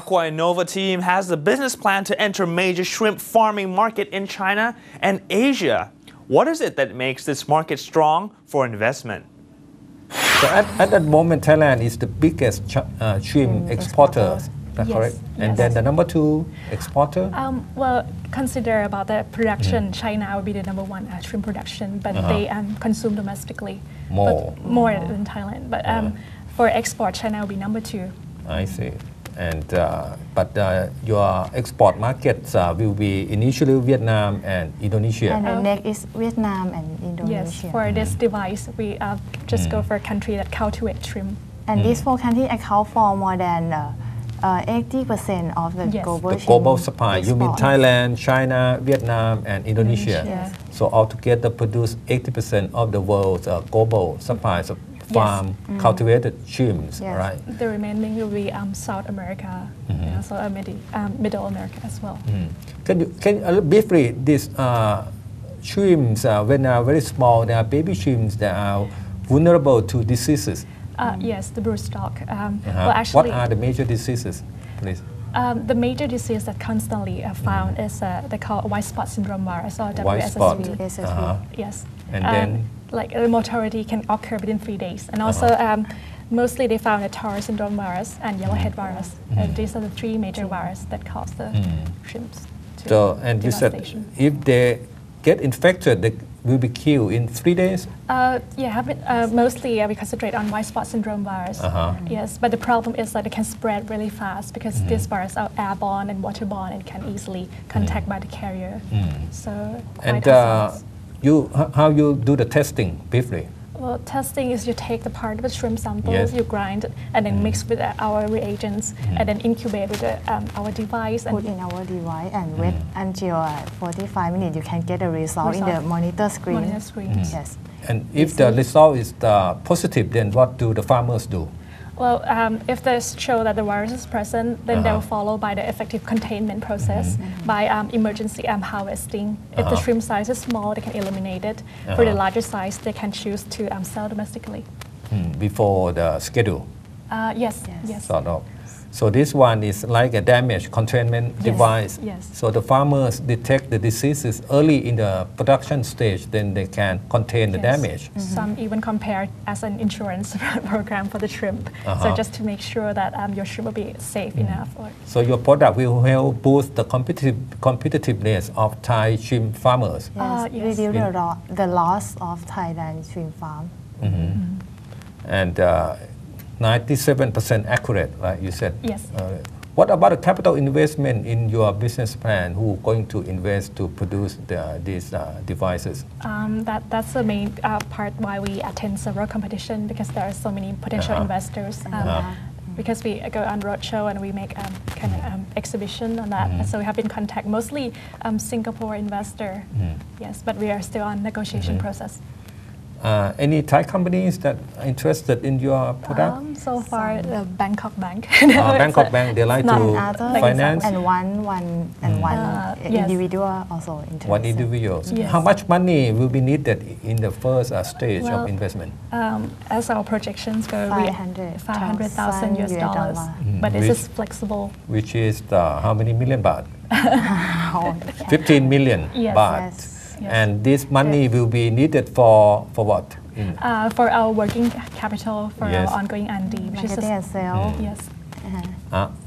aQuainnova team has the business plan to enter major shrimp farming market in China and Asia. What is it that makes this market strong for investment? So at that moment, Thailand is the biggest shrimp exporter. That's correct. And then the number 2 exporter? Well, consider about the production, China would be the number 1 shrimp production, but they consume domestically. More than Thailand. But for export, China will be number 2. I see. And but your export markets will be initially Vietnam and Indonesia. And the next is Vietnam and Indonesia. Yes, for this device, we just go for a country that cultivate shrimp. And these 4 countries account for more than 80% of the global supply. You mean Thailand, China, Vietnam, and Indonesia. So altogether produce 80% of the world's global supplies of farm cultivated shrimps, right? The remaining will be South America, and also Middle America as well. Can you briefly, these shrimps, when they are very small, they are baby shrimps that are vulnerable to diseases? Yes, the broodstock. Well, actually, what are the major diseases, please? The major disease that constantly found is they call white spot syndrome virus or WSSV. Yes. And then? Like the mortality can occur within 3 days. And also, mostly they found the Torres syndrome virus and yellowhead virus. These are the 3 major viruses that cause the shrimps to So, and you said if they get infected, they will be killed in 3 days? Mostly we concentrate on white spot syndrome virus. Yes, but the problem is that it can spread really fast because these viruses are airborne and waterborne and can easily contact by the carrier. So, how you do the testing briefly? Well, testing is you take the part of the shrimp samples, you grind it, and then mix with our reagents, and then incubate with our device. Put in our device and wait until 45 minutes. You can get a result in the monitor screen. Yes. And if the result is positive, then what do the farmers do? Well, if they show that the virus is present, then they'll follow by the effective containment process by emergency harvesting. If the shrimp size is small, they can eliminate it. For the larger size, they can choose to sell domestically. Before the schedule? Yes. Sort of. So this one is like a damage containment device. So the farmers detect the diseases early in the production stage, then they can contain the damage. Some even compare as an insurance program for the shrimp. So just to make sure that your shrimp will be safe enough. So your product will help boost the competitiveness of Thai shrimp farmers. Reduce the loss of Thailand shrimp farm. And 97% accurate, right? You said. Yes. What about the capital investment in your business plan? Who is going to invest to produce these devices? That's the main part why we attend several competitions, because there are so many potential investors. Because we go on roadshow and we make kind of exhibition on that. So we have been in contact mostly Singapore investor. Yes, but we are still on negotiation process. Any Thai companies that are interested in your product? So far, the Bangkok Bank. Bangkok Bank, they like to finance? And one individual also interested. One individual. Yes. How much money will be needed in the first stage of investment? As our projections go, $500,000 US. But this is flexible. Which is how many million baht? 15 million baht. And this money will be needed for what? For our working capital, for our ongoing R&D, which is marketing and sales.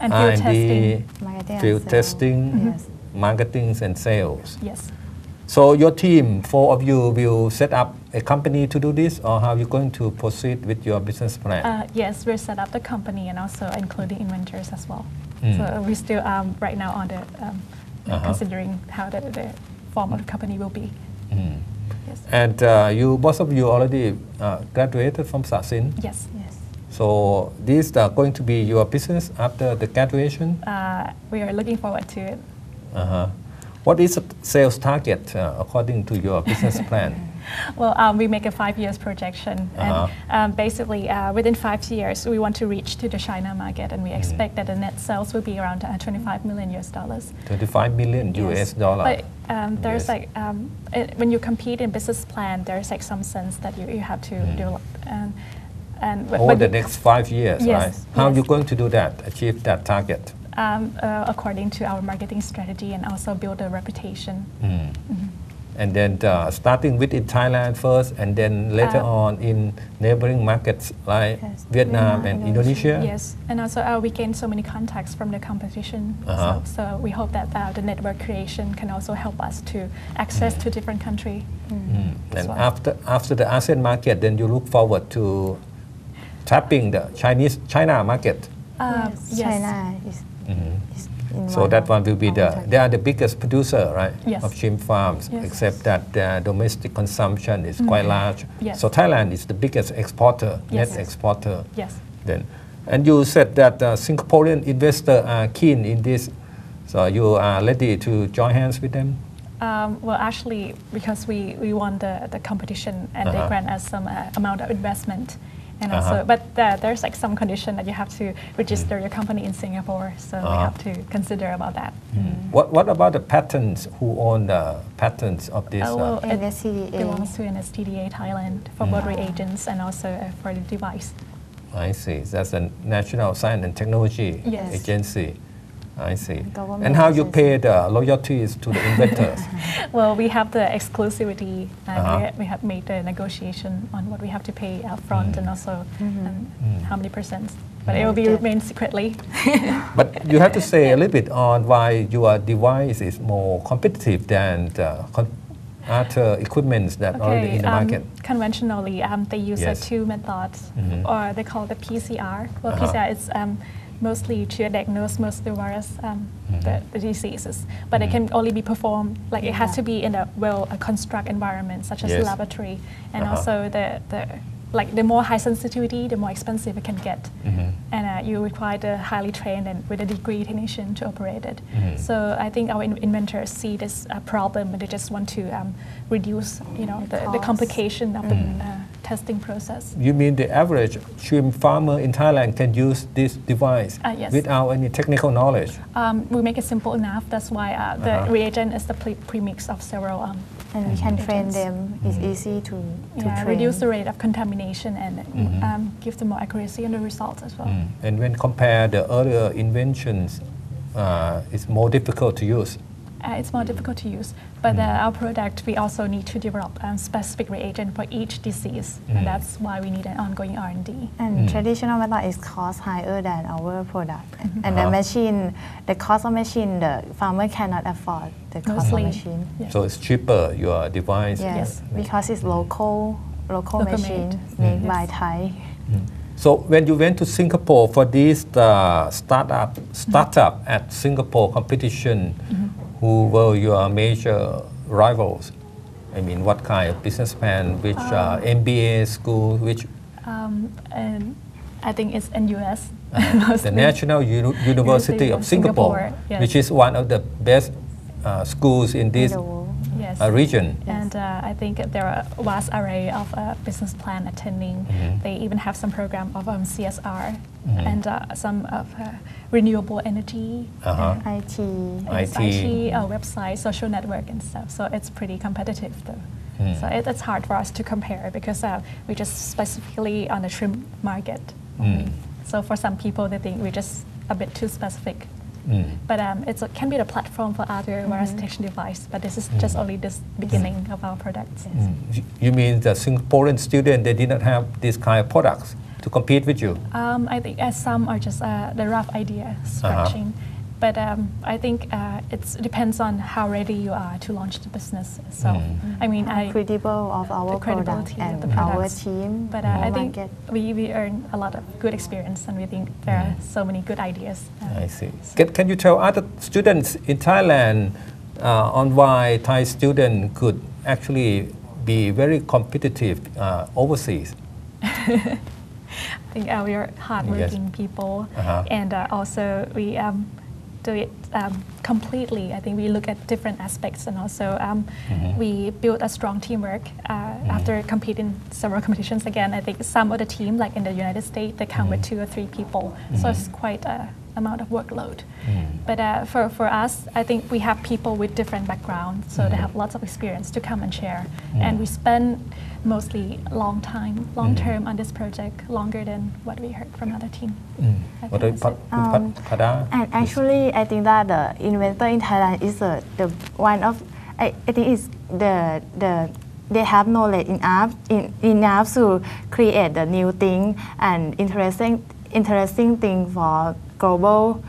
And field testing. Field testing, marketing and sales. Yes. So your team, 4 of you, will set up a company to do this, or how are you going to proceed with your business plan? Yes, we'll set up the company and also including inventors as well. So we're still right now on the considering how the form of the company will be. Yes. And both of you already graduated from Sasin? Yes. So this is going to be your business after the graduation? We are looking forward to it. What is the sales target according to your business plan? Well, we make a 5 years projection, and basically within 5 years we want to reach to the China market, and we expect that the net sales will be around $25 million US. 25 million US dollars. But there's when you compete in business plan, there's some sense that you have to develop. Over the next 5 years, right? How are you going to do that, achieve that target? according to our marketing strategy and also build a reputation. And then starting with in Thailand first, and then later on in neighboring markets like Vietnam and Indonesia. Yes, and also we gain so many contacts from the competition. So we hope that the network creation can also help us to access to different countries. And after the ASEAN market, then you look forward to tapping the China market. Yes. China is so that one will be they are the biggest producer, right, yes. of shrimp farms, yes. except that their domestic consumption is quite large. Yes. So Thailand is the biggest exporter, yes. net exporter. Yes. Then, and you said that Singaporean investors are keen in this, so you are ready to join hands with them? Well, actually, because we won the competition and they grant us some amount of investment. And also, but there's like some condition that you have to register your company in Singapore, so we have to consider about that. What about the patents? Who own the patents of this? Well, it NSTDA belongs to NSTDA Thailand for both reagents and also for the device. I see. That's a National Science and Technology Agency. I see. And how you pay the loyalties to the inventors? Well, we have the exclusivity, and we have made the negotiation on what we have to pay upfront and also how many percent. But it will be remain secretly. But you have to say a little bit on why your device is more competitive than the other equipments that already in the market. Conventionally, they use two methods, or they call the PCR. Well, PCR is mostly to diagnose most of the virus, the diseases. But it can only be performed, like it has to be in a well-constructed environment, such as laboratory. And also the more high sensitivity, the more expensive it can get. And you require the highly trained and with a degree technician to operate it. So I think our inventors see this problem and they just want to reduce, the complication of the testing process. You mean the average shrimp farmer in Thailand can use this device without any technical knowledge? We make it simple enough. That's why the reagent is the premix of several and we can train them. It's easy to train. Reduce the rate of contamination and give them more accuracy in the results as well. And when compared the earlier inventions, it's more difficult to use. It's more difficult to use, but our product, we also need to develop specific reagent for each disease, and that's why we need an ongoing R&D. And traditional method is cost higher than our product. And the machine, the cost of machine, the farmer cannot afford the cost of machine. Yes. So it's cheaper, your device? Yes, because it's local machine made by Thai. So when you went to Singapore for this startup at Singapore competition, who were your major rivals? I mean, what kind of business plan, which MBA school, which? And I think it's in US. The National University of Singapore, which is one of the best schools in this region. And I think there are a vast array of business plan attending. They even have some program of CSR and some of renewable energy, IT, website, social network and stuff. So it's pretty competitive though. So it's hard for us to compare because we just specifically on the shrimp market. So for some people they think we're just a bit too specific. But it can be the platform for other virus detection device, but this is just only the beginning of our products. You mean the Singaporean student, they did not have this kind of products to compete with you? I think some are just the rough idea, scratching. But I think it depends on how ready you are to launch the business. So, I mean, credible of our product and our team. But I think we earn a lot of good experience, and we think there are so many good ideas. I see. Can you tell other students in Thailand on why Thai students could actually be very competitive overseas? I think we are hardworking people, and also we do it completely. I think we look at different aspects, and also we build a strong teamwork after competing several competitions. Again, I think some of the team, like in the United States, they come with 2 or 3 people, so it's quite amount of workload. But for us, I think we have people with different backgrounds, so they have lots of experience to come and share. And we spend mostly long term on this project, longer than what we heard from other team. What about Pada? And actually, I think that the inventor in Thailand is the one of I think is they have knowledge enough to create the new thing and interesting thing for global,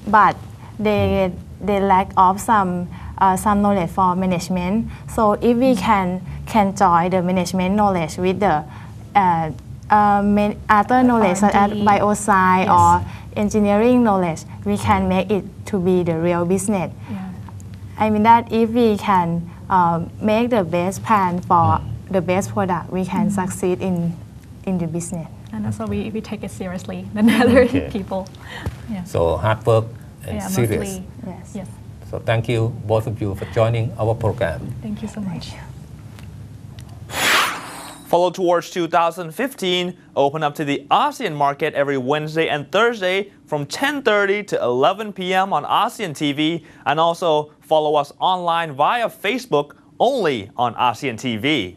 but they lack of some knowledge for management. So if we can join the management knowledge with the other knowledge such as bioscience or engineering knowledge, we can make it to be the real business. I mean that if we can make the best plan for the best product, we can succeed in the business. And also we take it seriously than other people. So hard work and serious. Mostly, yes. So thank you both of you for joining our program. Thank you so much. Follow Towards 2015 open up to the ASEAN market every Wednesday and Thursday from 10:30 to 11 p.m. on ASEAN TV, and also follow us online via Facebook only on ASEAN TV.